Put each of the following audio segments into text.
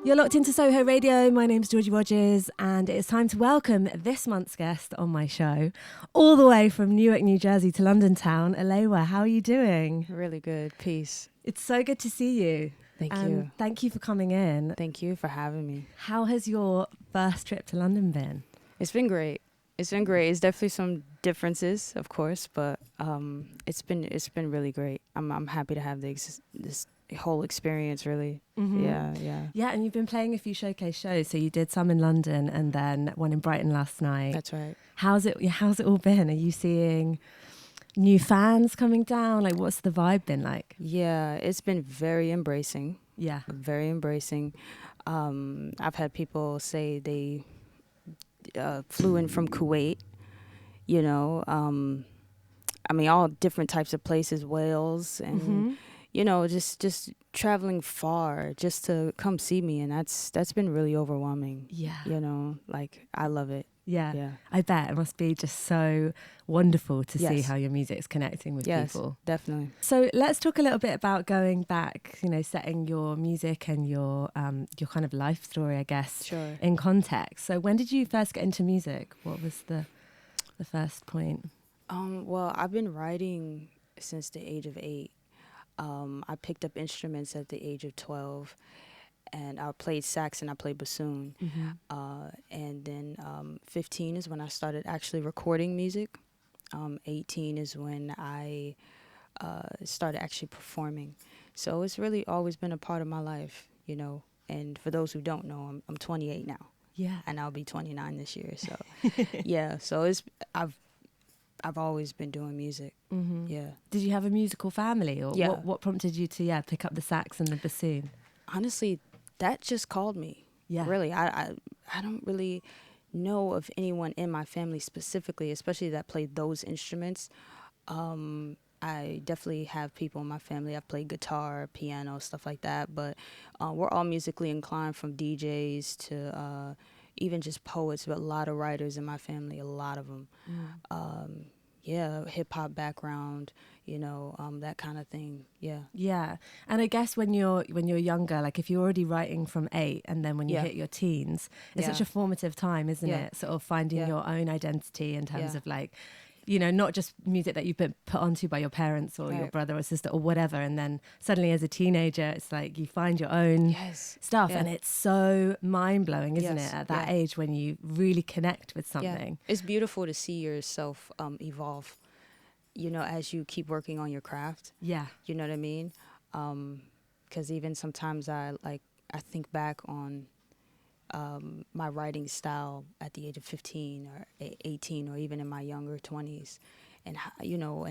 You're locked into Soho Radio. My name's Georgie Rogers, and it's time to welcome this month's guest on my show, all the way from Newark, New Jersey to London town, Eléwa. How are you doing? Really good. Peace. It's so good to see you. Thank you. Thank you for coming in. Thank you for having me. How has your first trip to London been? It's been great. It's definitely some differences, of course, but it's been really great. I'm happy to have this whole experience, really. Mm-hmm. Yeah, and you've been playing a few showcase shows. So you did some in London and then one in Brighton last night. That's right. How's it all been? Are you seeing new fans coming down? Like, what's the vibe been like? Yeah, it's been very embracing. Yeah. Very embracing. I've had people say they flew in from Kuwait, you know, I mean, all different types of places, Wales, and, you know, just traveling far just to come see me. And that's been really overwhelming. Yeah. You know, like, I love it. Yeah. I bet it must be just so wonderful to see Yes. how your music's connecting with people. Definitely. So let's talk a little bit about going back, you know, setting your music and your kind of life story, I guess, Sure. in context. So when did you first get into music? What was the first point? Well, I've been writing since the age of 8. I picked up instruments at the age of 12. And I played sax and I played bassoon. And then 15 is when I started actually recording music. 18 is when I started actually performing. So it's really always been a part of my life, you know. And for those who don't know, I'm 28 now. Yeah. And I'll be 29 this year. So yeah. So I've always been doing music. Mm-hmm. Yeah. Did you have a musical family, or Yeah. what prompted you to pick up the sax and the bassoon? Honestly, that just called me. Yeah. Really, I don't really know of anyone in my family specifically, especially that played those instruments. I definitely have people in my family. I've played guitar, piano, stuff like that. But we're all musically inclined, from DJs to even just poets. But a lot of writers in my family, a lot of them. Hip hop background, you know, that kind of thing. Yeah. And I guess when you're younger, like if you're already writing from 8 and then when you hit your teens, it's such a formative time, isn't it? Sort of finding your own identity in terms of, like, you know, not just music that you've been put onto by your parents or your brother or sister or whatever, and then suddenly as a teenager it's like you find your own stuff, and it's so mind-blowing, isn't it, at that age when you really connect with something. It's beautiful to see yourself evolve, you know, as you keep working on your craft. Yeah. You know what I mean? Because even sometimes I think back on my writing style at the age of 15 or 18, or even in my younger 20s, and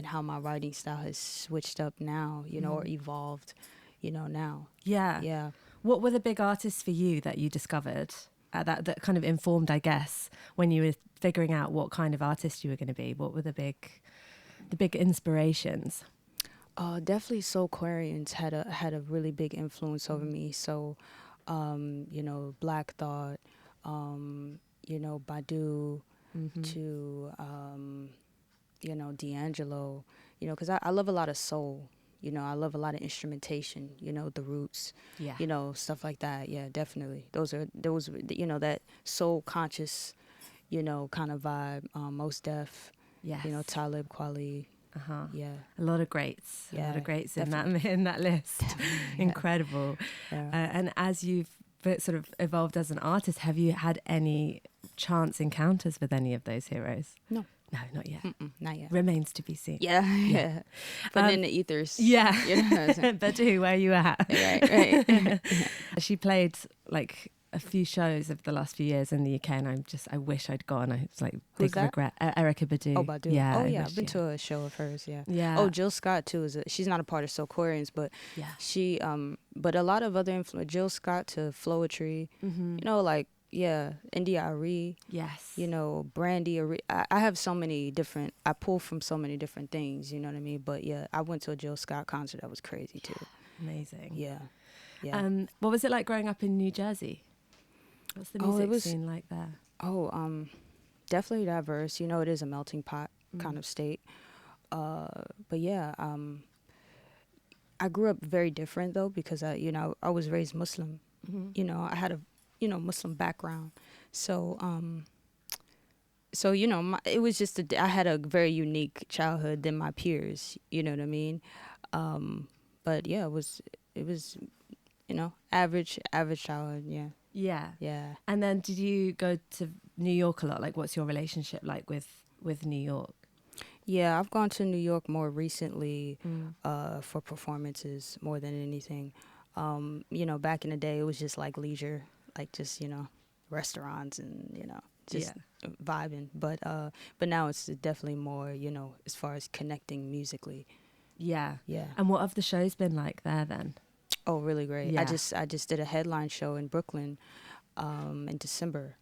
how my writing style has switched up now, you know, or evolved, you know, now. Yeah. What were the big artists for you that you discovered that kind of informed, I guess, when you were figuring out what kind of artist you were going to be? What were the big inspirations? Definitely Soulquarians had a really big influence over me. So, you know, Black Thought, you know, Badu, to, you know, D'Angelo, you know, because I love a lot of soul, you know, I love a lot of instrumentation, you know, the Roots, you know, stuff like that. Yeah, definitely. Those, you know, that soul conscious, you know, kind of vibe. Most Def, you know, Talib Kweli. Yeah, a lot of greats. Yeah, a lot of greats definitely. in that list. Incredible. Yeah. And as you've sort of evolved as an artist, have you had any chance encounters with any of those heroes? No, not yet. not yet. Remains to be seen. Yeah. Putting in the ethers. Yeah. You know what I'm saying? But where you at? Right. She played like a few shows over the last few years in the UK, and I wish I'd gone. It's like Who's big that? regret. Erykah Badu. Oh, Badu. Yeah. I've been to a show of hers. Yeah. Yeah. Oh, Jill Scott too she's not a part of Soulquarians, but she but a lot of other influence. Jill Scott to Floetry. You know, like India Arie. Yes. You know, Brandy Arie. I have so many different. I pull from so many different things. You know what I mean? But yeah, I went to a Jill Scott concert that was crazy too. Amazing. Yeah. What was it like growing up in New Jersey? What's the music scene like there? Definitely diverse. You know, it is a melting pot kind of state. But yeah, I grew up very different though, because I was raised Muslim. You know, I had a, you know, Muslim background. So, you know, it was just, I had a very unique childhood than my peers, you know what I mean? But yeah, it was, you know, average childhood, yeah. Yeah. Yeah. And then did you go to New York a lot? Like, what's your relationship like with New York? Yeah, I've gone to New York more recently for performances more than anything. You know, back in the day, it was just like leisure, like just, you know, restaurants and, you know, just vibing. But now it's definitely more, you know, as far as connecting musically. Yeah. Yeah. And what have the shows been like there then? Oh, really great. Yeah. I just did a headline show in Brooklyn in December.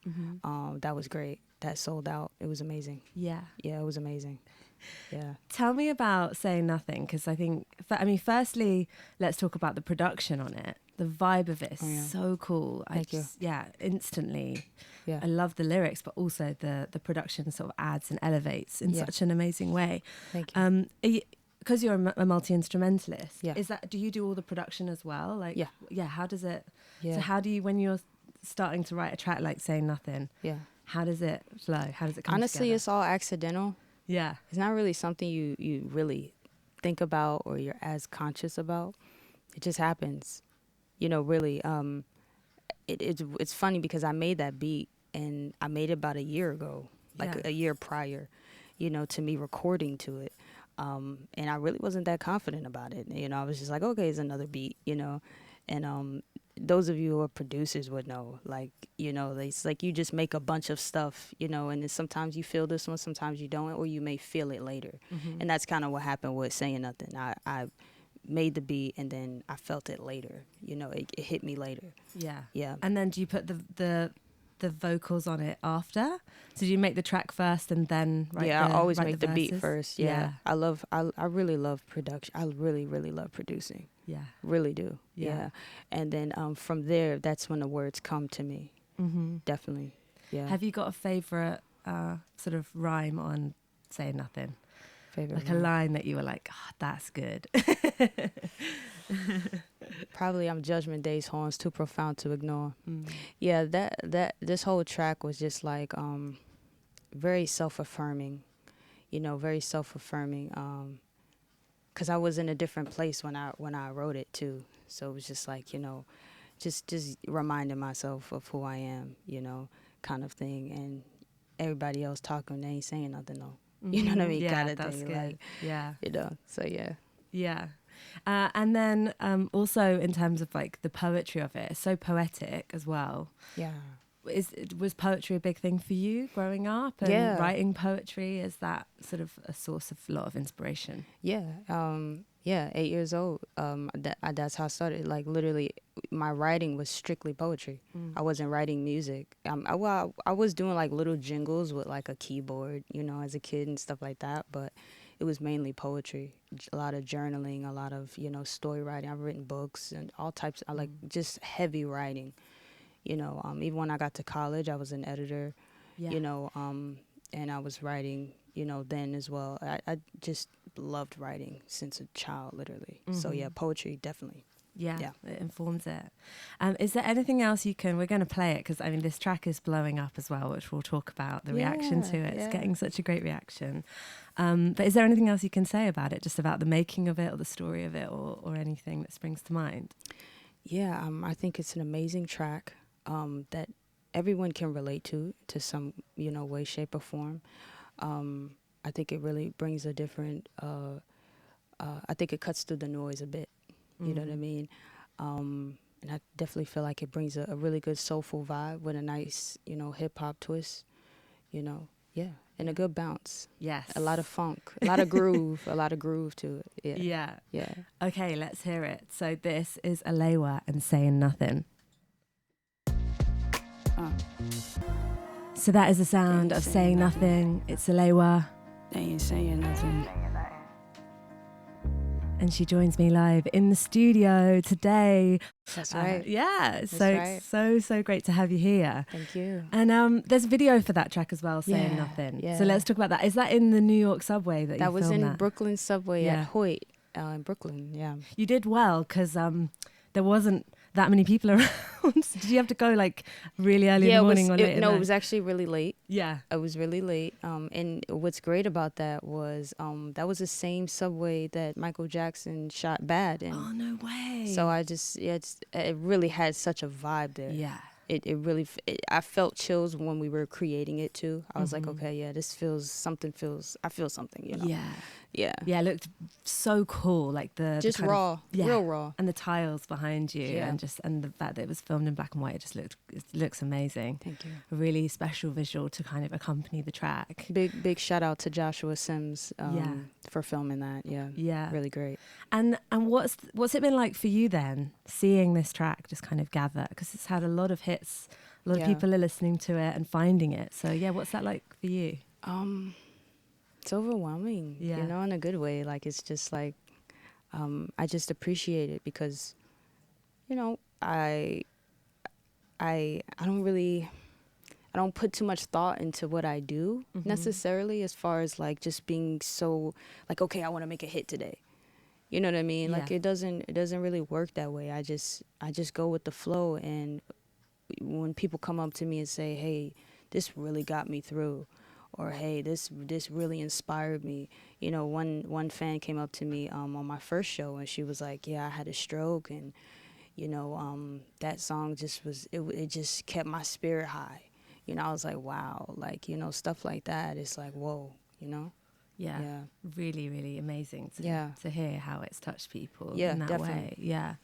That was great. That sold out. It was amazing. Yeah. Yeah, it was amazing. Yeah. Tell me about Sayin Nothin, because I think, firstly, let's talk about the production on it. The vibe of it is so cool. Thank you. Yeah, instantly. Yeah. I love the lyrics, but also the production sort of adds and elevates in such an amazing way. Thank you. Because you're a multi-instrumentalist, Yeah. do you do all the production as well? Like, yeah. How does it? Yeah. So how do you, when you're starting to write a track like Sayin Nothin, how does it flow? How does it come Honestly, together? it's all accidental. Yeah. It's not really something you really think about or you're as conscious about. It just happens. You know, really. It's funny because I made that beat and I made it about a year ago, like a year prior, you know, to me recording to it. And I really wasn't that confident about it. You know, I was just like, okay, it's another beat, you know. And those of you who are producers would know, like, you know, it's like you just make a bunch of stuff, you know, and then sometimes you feel this one, sometimes you don't, or you may feel it later. And that's kind of what happened with Sayin Nothin. I made the beat and then I felt it later. You know, it hit me later. Yeah. Yeah. And then do you put the vocals on it after? So do you make the track first and then write I always make the beat verses? first. Yeah. I really love production. I really, really love producing. Yeah. Really do. Yeah. And then from there, that's when the words come to me. Definitely. Yeah. Have you got a favorite sort of rhyme on Sayin Nothin? Favorite like rhyme? A line that you were like, oh, that's good. Probably I'm Judgment Day's horns, too profound to ignore. Yeah, that this whole track was just like very self-affirming, you know, very self-affirming. Cause I was in a different place when I wrote it too. So it was just like, you know, just reminding myself of who I am, you know, kind of thing. And everybody else talking, they ain't saying nothing though. You know what I mean? Yeah, kind of that's thing. good. Like, you know. So yeah. Yeah. And then also in terms of like the poetry of it, it's so poetic as well. Yeah. Was poetry a big thing for you growing up? And writing poetry, is that sort of a source of a lot of inspiration? Yeah. 8 years old. That's how I started. Like literally, my writing was strictly poetry. I wasn't writing music. I was doing like little jingles with like a keyboard, you know, as a kid and stuff like that. But it was mainly poetry. A lot of journaling, a lot of, you know, story writing. I've written books and all types. I like just heavy writing. You know, even when I got to college, I was an editor. You know, and I was writing, you know, then as well. I just loved writing since a child, literally. So yeah, poetry, definitely. Yeah, it informs it. Is there anything else we're going to play it, because I mean this track is blowing up as well, which we'll talk about the reaction to it. It's getting such a great reaction. But is there anything else you can say about it, just about the making of it or the story of it, or anything that springs to mind? Yeah, I think it's an amazing track that everyone can relate to some, you know, way, shape, or form. I think it really brings a different, I think it cuts through the noise a bit, you know what I mean? And I definitely feel like it brings a really good soulful vibe with a nice, you know, hip-hop twist, you know, and a good bounce. Yes. A lot of funk, a lot of groove, to it. Yeah. Okay, let's hear it. So this is Eléwa and Sayin Nothin. So that is the sound of Sayin Nothin. It's Eléwa. They ain't saying nothing. And she joins me live in the studio today. That's right. It's so great to have you here. Thank you. And there's a video for that track as well, Sayin Nothin. Yeah. So let's talk about that. Is that in the New York subway that you filmed that? That was in Brooklyn subway at Hoyt in Brooklyn, yeah. You did well, because there wasn't that many people around. Did you have to go like really early in the morning or late at night? No, it was actually really late. Yeah. It was really late. And what's great about that was the same subway that Michael Jackson shot Bad in. Oh, no way. So it really had such a vibe there. Yeah. I felt chills when we were creating it too. I was like, okay, yeah, I feel something, you know? Yeah. Yeah. Yeah, it looked so cool. Like just raw, real raw. And the tiles behind you and the fact that it was filmed in black and white, it looks amazing. Thank you. A really special visual to kind of accompany the track. Big shout out to Joshua Sims for filming that. Yeah. Yeah. Really great. And what's it been like for you then, seeing this track just kind of gather? Because it's had a lot of hits, a lot of people are listening to it and finding it. So yeah, what's that like for you? It's overwhelming, you know, in a good way. Like, it's just like, I just appreciate it because, you know, I don't put too much thought into what I do necessarily, as far as like just being so like, okay, I want to make a hit today. You know what I mean? Like, it doesn't really work that way. I just go with the flow. And when people come up to me and say, hey, this really got me through, or hey, this really inspired me. You know, one fan came up to me on my first show, and she was like, yeah, I had a stroke, and you know, that song just it just kept my spirit high. You know, I was like, wow, like, you know, stuff like that. It's like, whoa, you know. Yeah. Really, really amazing to hear how it's touched people in that way. Yeah.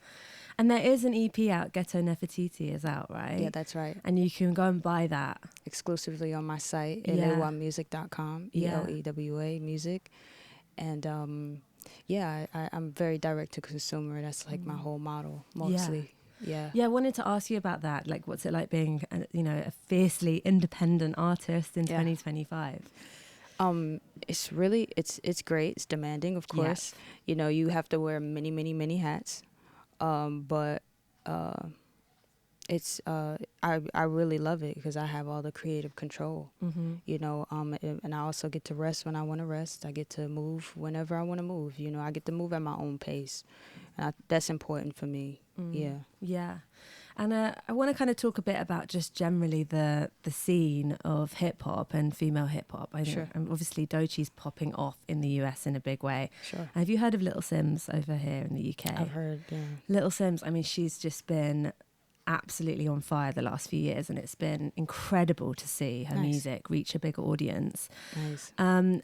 And there is an EP out, Ghetto Nefertiti is out, right? Yeah, that's right. And you can go and buy that. Exclusively on my site, elewamusic.com, ELEWA music. And I'm very direct to consumer. That's like my whole model, mostly. Yeah. I wanted to ask you about that. Like, what's it like being, a fiercely independent artist in 2025? It's really, it's great. It's demanding, of course. You know, you have to wear many, many, many hats. But it's I really love it because I have all the creative control, you know, and I also get to rest when I want to rest. I get to move whenever I want to move. You know, I get to move at my own pace, and that's important for me. Yeah. And I want to kind of talk a bit about just generally the scene of hip hop and female hip hop. Sure. And obviously Doechie's popping off in the US in a big way. Sure. Have you heard of Little Sims over here in the UK? I've heard, yeah. Little Sims, I mean, she's just been absolutely on fire the last few years, and it's been incredible to see her music reach a bigger audience. Nice. And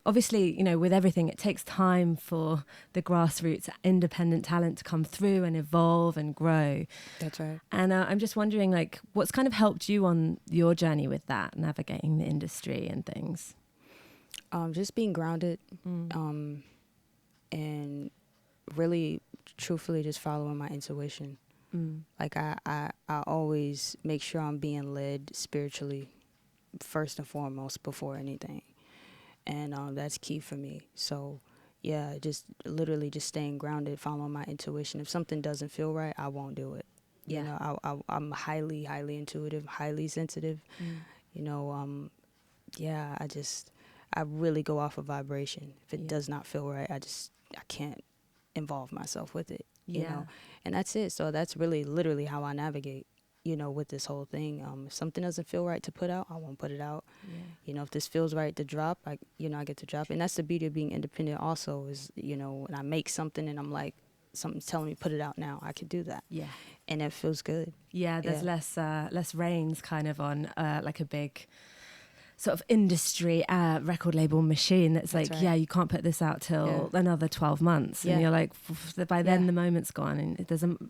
obviously, you know, with everything, it takes time for the grassroots independent talent to come through and evolve and grow. That's right. And I'm just wondering, like, what's kind of helped you on your journey with that, navigating the industry and things? Just being grounded, and really, truthfully, just following my intuition. Like, I always make sure I'm being led spiritually first and foremost before anything. And that's key for me. So, yeah, just literally just staying grounded, following my intuition. If something doesn't feel right, I won't do it. You know, I'm highly, highly intuitive, highly sensitive. You know, I really go off of vibration. If it does not feel right, I can't involve myself with it. You know, and that's it. So that's really literally how I navigate, you know, with this whole thing. If something doesn't feel right to put out, I won't put it out. You know, if this feels right to drop, I get to drop. And that's the beauty of being independent also is, you know, when I make something and I'm like, something's telling me put it out now, I could do that. Yeah. And it feels good. Yeah, there's less reins kind of on like a big sort of industry record label machine that's like, right. You can't put this out till another 12 months. And you're like, by then the moment's gone and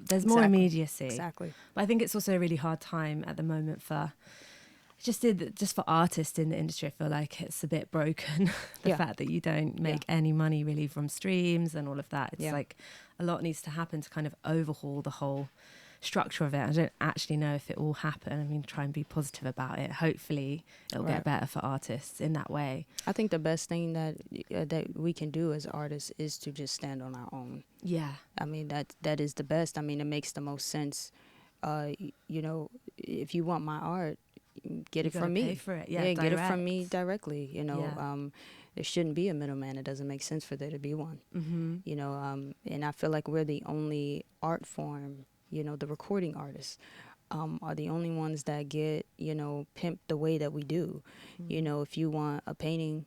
there's more immediacy. Exactly. But I think it's also a really hard time at the moment for for artists in the industry. I feel like it's a bit broken. The fact that you don't make any money really from streams and all of that. It's like a lot needs to happen to kind of overhaul the whole structure of it. I don't actually know if it will happen. I mean, try and be positive about it. Hopefully it'll get better for artists in that way. I think the best thing that we can do as artists is to just stand on our own. Yeah. I mean, that is the best. I mean, it makes the most sense. You know, if you want my art, get it from me. Pay for it. Get it from me directly. You know, there shouldn't be a middleman. It doesn't make sense for there to be one. You know, and I feel like we're the only art form, the recording artists are the only ones that get, pimped the way that we do. If you want a painting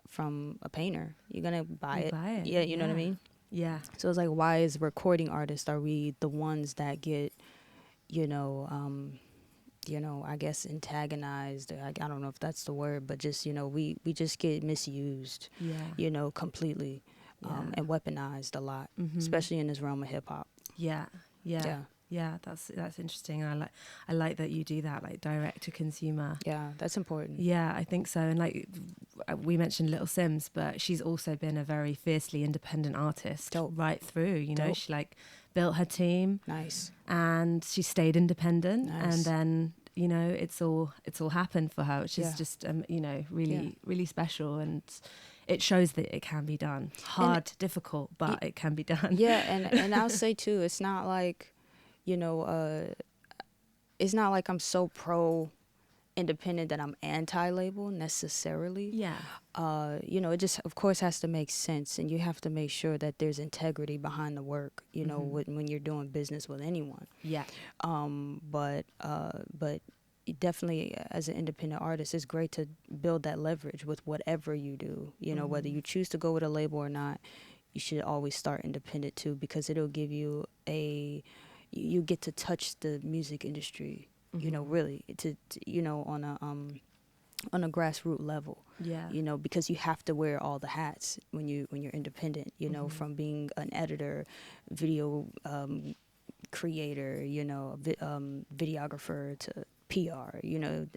from a painter, you're going to buy it. Yeah, you know what I mean? Yeah. So it's like, why as recording artists are we the ones that get, I guess antagonized? I don't know if that's the word, but just, we just get misused, completely, and weaponized a lot, especially in this realm of hip hop. Yeah. That's interesting. And I like that you do that, like direct to consumer. Yeah, that's important. Yeah, I think so. And like we mentioned Little Sims, but she's also been a very fiercely independent artist. Dope. Right through. Dope. She like built her team. Nice. And she stayed independent. Nice. And then it's all happened for her, which is just really special. And it shows that it can be done. Hard, difficult, but it can be done. Yeah, and I'll say too, it's not like, it's not like I'm so pro independent that I'm anti-label necessarily. Yeah. It just, of course, has to make sense, and you have to make sure that there's integrity behind the work, when you're doing business with anyone. Yeah. But definitely as an independent artist, it's great to build that leverage with whatever you do. Whether you choose to go with a label or not, you should always start independent too, because it'll give you you get to touch the music industry, really to on a grassroots level. Yeah. Because you have to wear all the hats when you're independent, from being an editor, video creator, videographer to PR,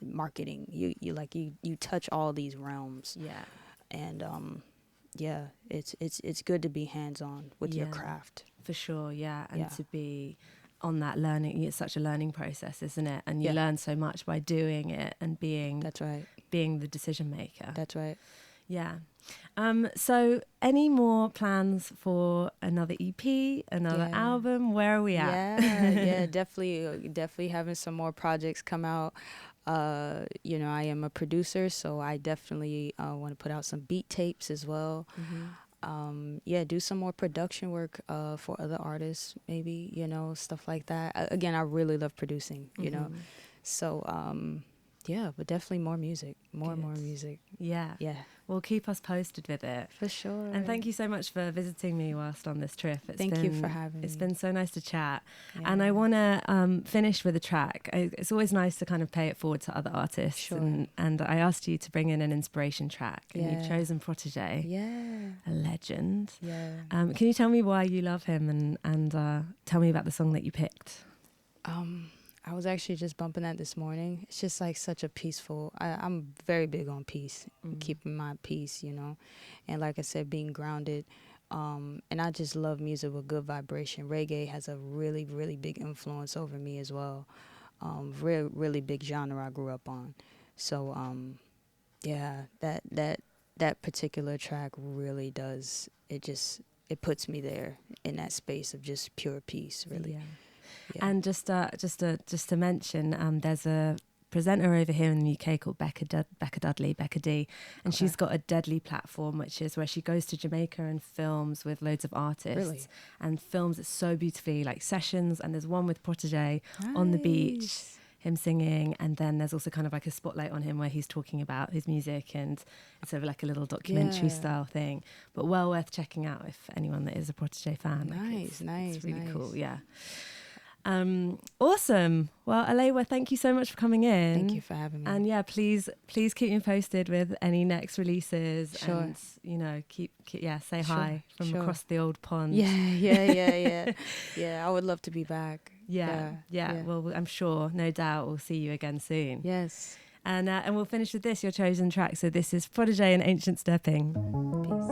marketing. You touch all these realms. Yeah. And it's good to be hands-on with your craft. For sure, yeah. And to be on that learning, it's such a learning process, isn't it? And you learn so much by doing it and being That's right. Being the decision maker. That's right. Yeah. So any more plans for another EP, another album? Where are we at? Yeah, definitely having some more projects come out. I am a producer, so I definitely want to put out some beat tapes as well. Do some more production work for other artists, maybe, stuff like that. Again, I really love producing, so but definitely more music, more music. Yeah. Well, keep us posted with it. For sure. And thank you so much for visiting me whilst on this trip. Thank you for having me. It's been so nice to chat. Yeah. And I want to finish with a track. It's always nice to kind of pay it forward to other artists. Sure. And I asked you to bring in an inspiration track. And you've chosen Protégé. Yeah. A legend. Yeah. Can you tell me why you love him and tell me about the song that you picked? I was actually just bumping that this morning. It's just like such a peaceful, I'm very big on peace, keeping my peace, and like I said, being grounded. And I just love music with good vibration. Reggae has a really, really big influence over me as well. Really big genre I grew up on. So, that particular track really does, it puts me there in that space of just pure peace, really. Yeah. Yeah. And just to mention, there's a presenter over here in the UK called Becca D, and she's got a deadly platform, which is where she goes to Jamaica and films with loads of artists, and films it so beautifully, like sessions. And there's one with Protégé on the beach, him singing, and then there's also kind of like a spotlight on him where he's talking about his music, and it's sort of like a little documentary style thing, but well worth checking out if anyone that is a Protégé fan. Nice. It's really cool. Yeah. Awesome. Well, Eléwa, thank you so much for coming in. Thank you for having me. And please keep me posted with any next releases. Sure. And say hi from across the old pond. Yeah. I would love to be back. Yeah. Well, I'm sure, no doubt, we'll see you again soon. Yes. And we'll finish with this, your chosen track. So this is Protégé and Ancient Stepping. Peace.